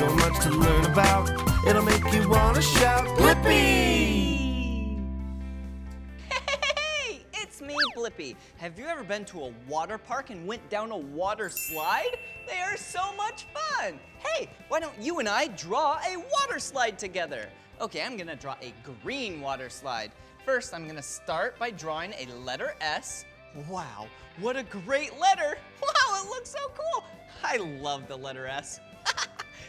so much to learn about. It'll make you want to shout, Blippi! Hey, it's me, Blippi. Have you ever been to a water park and went down a water slide? They are so much fun. Hey, why don't you and I draw a water slide together? Okay, I'm gonna draw a green water slide. First, I'm gonna start by drawing a letter S. Wow, what a great letter. Wow, it looks so cool. I love the letter S.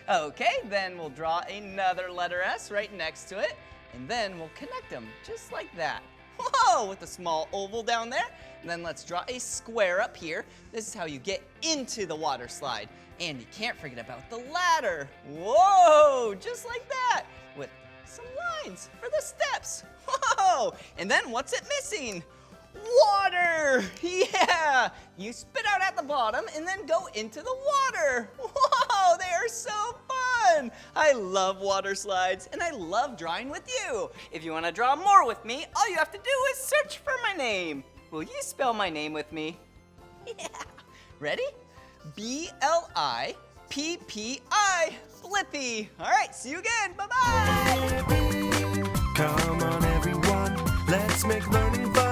Okay, then we'll draw another letter S right next to it, and then we'll connect them just like that. Whoa, with a small oval down there. And then let's draw a square up here. This is how you get into the water slide. And you can't forget about the ladder. Whoa, just like that, with some lines for the steps. Whoa, and then what's it missing? Water! Yeah! You spit out at the bottom and then go into the water. Whoa, they are so fun! I love water slides and I love drawing with you. If you want to draw more with me, all you have to do is search for my name. Will you spell my name with me? Yeah. Ready? B-L-I-P-P-I. Blippi. All right, see you again. Bye-bye. Come on, everyone. Let's make learning fun.